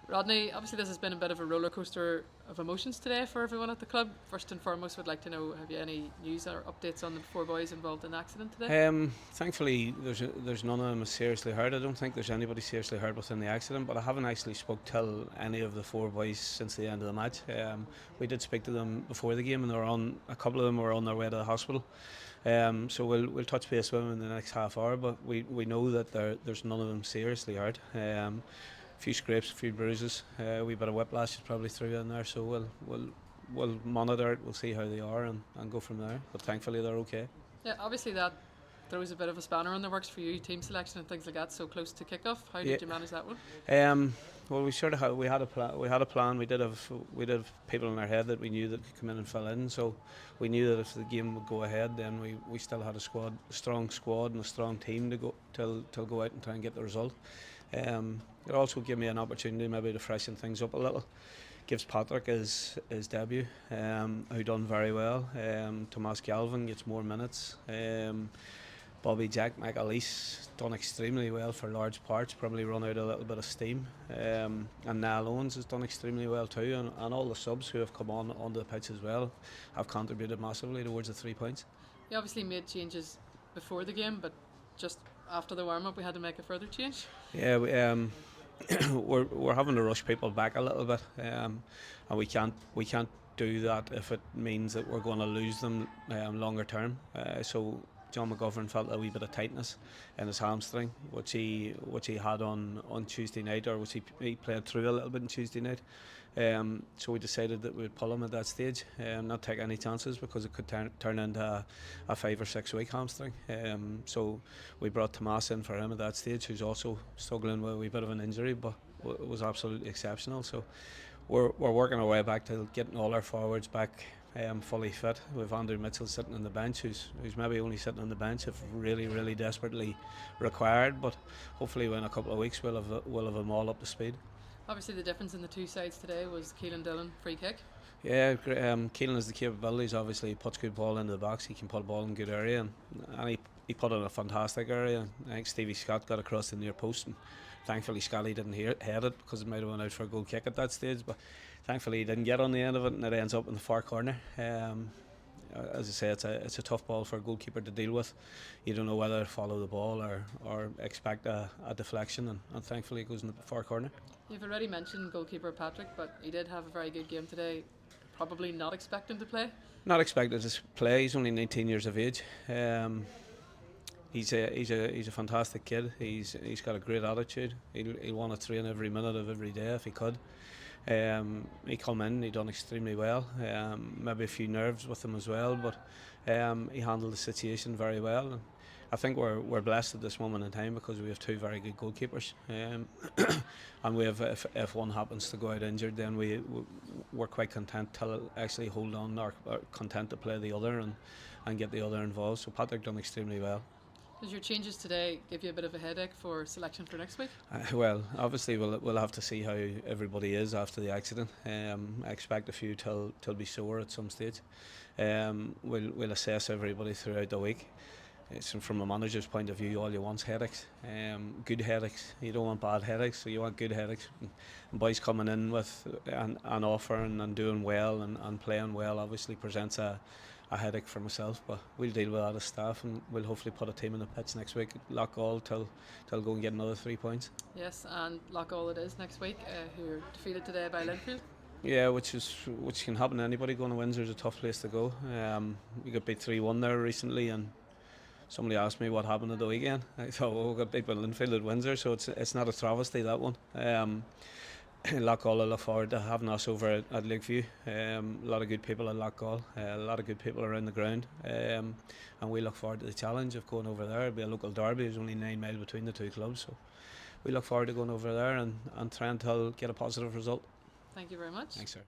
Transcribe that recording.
Rodney, obviously this has been a bit of a roller coaster of emotions today for everyone at the club. First and foremost, would like to know, have you any news or updates on the four boys involved in the accident today? Thankfully, there's none of them seriously hurt. I don't think there's anybody seriously hurt within the accident, but I haven't actually spoke to any of the four boys since the end of the match. We did speak to them before the game, and a couple of them were on their way to the hospital. So we'll touch base with them in the next half hour, but we know that there's none of them seriously hurt. A few scrapes, a few bruises, a wee bit of whiplash is probably through in there. So we'll monitor it. We'll see how they are and go from there. But thankfully they're okay. Yeah, obviously that throws a bit of a spanner in the works for you, team selection and things like that. So close to kick-off, how did you manage that one? Well, we sort of had a plan. We had a plan. We did have people in our head that we knew that could come in and fill in. So we knew that if the game would go ahead, then we still had a strong squad and a strong team to go out and try and get the result. It also gave me an opportunity maybe to freshen things up a little. Gives Patrick his debut, who done very well. Tomas Galvin gets more minutes. Bobby Jack McAree done extremely well for large parts, probably run out a little bit of steam. And Niall Owens has done extremely well too, and all the subs who have come onto the pitch as well have contributed massively towards the 3 points. You obviously made changes before the game, but just after the warm-up we had to make a further change. Yeah, we're having to rush people back a little bit, and we can't do that if it means that we're going to lose them longer term. So John McGovern felt a wee bit of tightness in his hamstring, which he had on Tuesday night, or which he played through a little bit on Tuesday night. So we decided that we would pull him at that stage, not take any chances, because it could turn into a 5 or 6 week hamstring. So we brought Tomas in for him at that stage, who's also struggling with a wee bit of an injury, but it was absolutely exceptional. So we're working our way back to getting all our forwards back fully fit, with Andrew Mitchell sitting on the bench, who's maybe only sitting on the bench if really desperately required, but hopefully in a couple of weeks we'll have them all up to speed. Obviously the difference in the two sides today was Kealan Dillon free kick. Yeah, Kealan has the capabilities. Obviously, he puts good ball into the box. He can put a ball in good area, and he put in a fantastic area. I think Stevie Scott got across the near post, and thankfully Scotty didn't head it, because it might have went out for a goal kick at that stage. But thankfully he didn't get on the end of it, and it ends up in the far corner. As I say, it's a tough ball for a goalkeeper to deal with. You don't know whether to follow the ball or expect a deflection, and thankfully it goes in the far corner. You've already mentioned goalkeeper Patrick, but he did have a very good game today. Probably not expecting to play. Not expected to play. He's only 19 years of age. He's a fantastic kid. He's got a great attitude. He'll want to train every minute of every day if he could. He come in, he done extremely well. Maybe a few nerves with him as well, but he handled the situation very well. And I think we're blessed at this moment in time, because we have two very good goalkeepers, and we have, if one happens to go out injured, then we're quite content to actually hold on, or content to play the other and get the other involved. So Patrick done extremely well. Does your changes today give you a bit of a headache for selection for next week? Well, obviously we'll have to see how everybody is after the accident. I expect a few till be sore at some stage. We'll assess everybody throughout the week. It's from a manager's point of view, all you want is headaches. Good headaches. You don't want bad headaches, so you want good headaches. And boys coming in with an offer and doing well and playing well obviously presents a headache for myself, but we'll deal with that as staff, and we'll hopefully put a team in the pitch next week, lock all till go and get another 3 points. Yes, and lock all it is next week, who are defeated today by Linfield. Yeah, which can happen to anybody. Going to Windsor's a tough place to go. We got beat 3-1 there recently, and somebody asked me what happened at the weekend. I thought, well, we got beat by Linfield at Windsor, so it's not a travesty, that one. Loughgall, I look forward to having us over at Lakeview. A lot of good people at Loughgall, a lot of good people around the ground, and we look forward to the challenge of going over there. It'll be a local derby. There's only 9 miles between the two clubs, so we look forward to going over there and trying to get a positive result. Thank you very much. Thanks, sir.